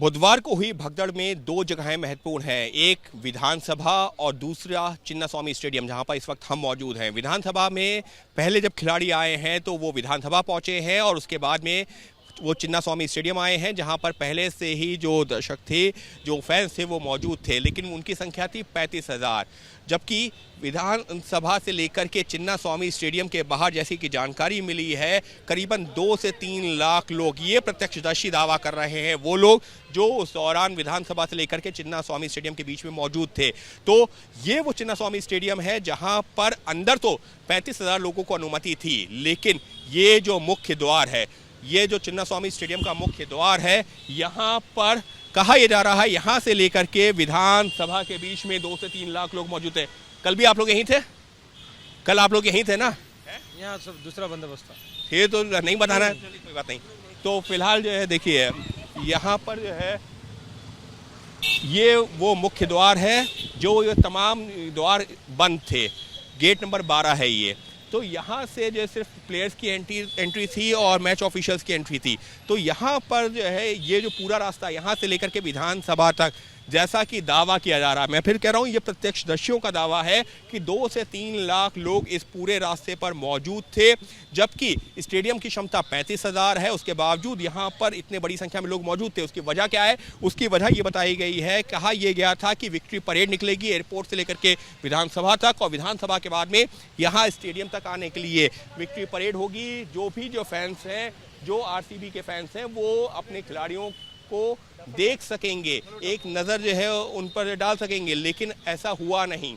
बुधवार को हुई भगदड़ में दो जगहें महत्वपूर्ण हैं। एक विधानसभा और दूसरा चिन्नास्वामी स्टेडियम, जहां पर इस वक्त हम मौजूद हैं। विधानसभा में पहले जब खिलाड़ी आए हैं तो वो विधानसभा पहुंचे हैं और उसके बाद में वो चिन्नास्वामी स्टेडियम आए हैं, जहां पर पहले से ही जो दर्शक थे, जो फैंस थे, वो मौजूद थे। लेकिन उनकी संख्या थी 35,000, जबकि विधानसभा से लेकर के चिन्नास्वामी स्टेडियम के बाहर, जैसी कि जानकारी मिली है, करीबन 2 से 3 लाख लोग, ये प्रत्यक्षदर्शी दावा कर रहे हैं, वो लोग जो उस दौरान विधानसभा से लेकर के चिन्नास्वामी स्टेडियम के बीच में मौजूद थे। तो ये वो चिन्नास्वामी स्टेडियम है जहां पर अंदर तो 35,000 लोगों को अनुमति थी, लेकिन ये जो मुख्य द्वार है, ये जो चिन्नास्वामी स्टेडियम का मुख्य द्वार है, यहाँ पर कहा यह जा रहा है यहाँ से लेकर के विधानसभा के बीच में 2 से 3 लाख लोग मौजूद थे। कल भी आप लोग यहीं थे? कल आप लोग यहीं थे ना? यहाँ सब दूसरा बंदोबस्त था। ये तो नहीं बताना है, कोई बात नहीं। तो फिलहाल जो है देखिए, यहाँ पर जो है ये वो मुख्य द्वार है, जो ये तमाम द्वार बंद थे। गेट नंबर 12 है ये। तो यहाँ से जो सिर्फ प्लेयर्स की एंट्री थी और मैच ऑफिशियल्स की एंट्री थी। तो यहाँ पर जो है ये जो पूरा रास्ता यहाँ से लेकर के विधानसभा तक, जैसा कि दावा किया जा रहा है, मैं फिर कह रहा हूँ, ये प्रत्यक्षदर्शियों का दावा है कि 2 से 3 लाख लोग इस पूरे रास्ते पर मौजूद थे, जबकि स्टेडियम की क्षमता 35,000 है। उसके बावजूद यहाँ पर इतने बड़ी संख्या में लोग मौजूद थे। उसकी वजह क्या है? उसकी वजह ये बताई गई है, कहा यह गया था कि विक्ट्री परेड निकलेगी एयरपोर्ट से लेकर के विधानसभा तक, और विधानसभा के बाद में यहाँ स्टेडियम तक आने के लिए विक्ट्री परेड होगी। जो फैंस हैं, जो आरसीबी के फैंस हैं, वो अपने खिलाड़ियों को देख सकेंगे, एक नज़र जो है उन पर डाल सकेंगे। लेकिन ऐसा हुआ नहीं,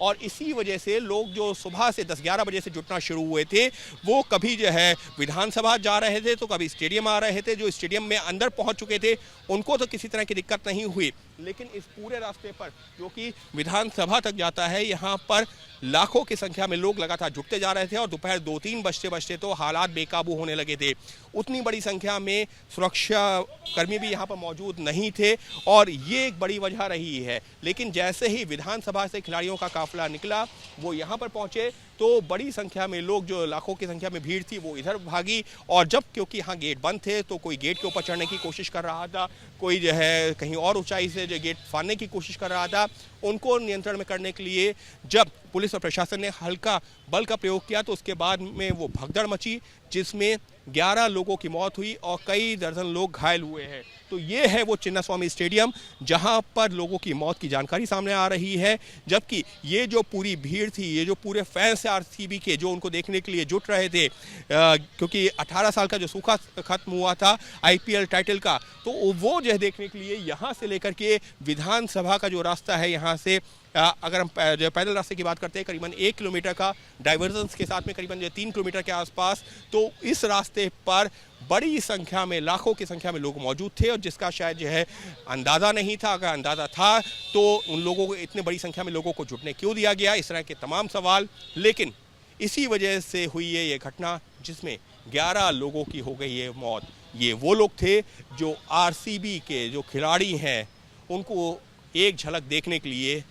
और इसी वजह से लोग जो सुबह से 10-11 बजे से जुटना शुरू हुए थे, वो कभी जो है विधानसभा जा रहे थे तो कभी स्टेडियम आ रहे थे। जो स्टेडियम में अंदर पहुंच चुके थे उनको तो किसी तरह की दिक्कत नहीं हुई, लेकिन इस पूरे रास्ते पर जो कि विधानसभा तक जाता है, यहाँ पर लाखों की संख्या में लोग लगातार जुटते जा रहे थे, और दोपहर 2-3 बजते तो हालात बेकाबू होने लगे थे। उतनी बड़ी संख्या में सुरक्षा कर्मी भी यहाँ पर मौजूद नहीं थे, और ये एक बड़ी वजह रही है। लेकिन जैसे ही विधानसभा से खिलाड़ियों का काफिला निकला, वो यहाँ पर पहुँचे, तो बड़ी संख्या में लोग, जो लाखों की संख्या में भीड़ थी, वो इधर भागी। और जब क्योंकि यहाँ गेट बंद थे, तो कोई गेट के ऊपर चढ़ने की कोशिश कर रहा था, कोई जो है कहीं और ऊंचाई से जो गेट फाड़ने की कोशिश कर रहा था। उनको नियंत्रण में करने के लिए जब पुलिस और प्रशासन ने हल्का बल का प्रयोग किया, तो उसके बाद में वो भगदड़ मची, जिसमें 11 लोगों की मौत हुई और कई दर्जन लोग घायल हुए हैं। तो ये है वो चिन्नास्वामी स्टेडियम, जहां पर लोगों की मौत की जानकारी सामने आ रही है, जबकि ये जो पूरी भीड़ थी, ये जो पूरे फैंस आरसीबी के, जो उनको देखने के लिए जुट रहे थे, क्योंकि 18 साल का जो सूखा खत्म हुआ था आईपीएल टाइटल का, तो वो जो है देखने के लिए यहाँ से लेकर के विधानसभा का जो रास्ता है, यहाँ से अगर हम जो पैदल रास्ते की बात करते हैं, करीबन 1 किलोमीटर का डाइवर्जेंस के साथ में करीबन 3 किलोमीटर के आसपास, तो इस रास्ते पर बड़ी संख्या में, लाखों की संख्या में लोग मौजूद थे, और जिसका शायद जो है अंदाज़ा नहीं था। अगर अंदाज़ा था तो उन लोगों को, इतने बड़ी संख्या में लोगों को जुटने क्यों दिया गया, इस तरह के तमाम सवाल। लेकिन इसी वजह से हुई है ये घटना, जिसमें 11 लोगों की हो गई है मौत। ये वो लोग थे जो आरसीबी के जो खिलाड़ी हैं, उनको एक झलक देखने के लिए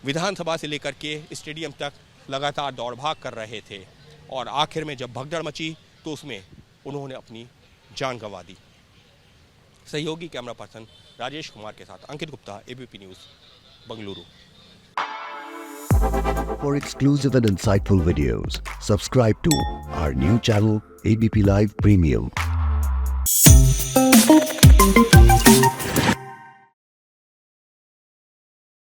विधानसभा से लेकर के स्टेडियम तक लगातार दौड़ भाग कर रहे थे, और आखिर में जब भगदड़ मची तो उसमें उन्होंने अपनी जान गंवा दी। सहयोगी कैमरा पर्सन राजेश कुमार के साथ Ankit Gupta, ABP News, Bengaluru. For exclusive and insightful videos, subscribe to our new channel ABP Live Premium.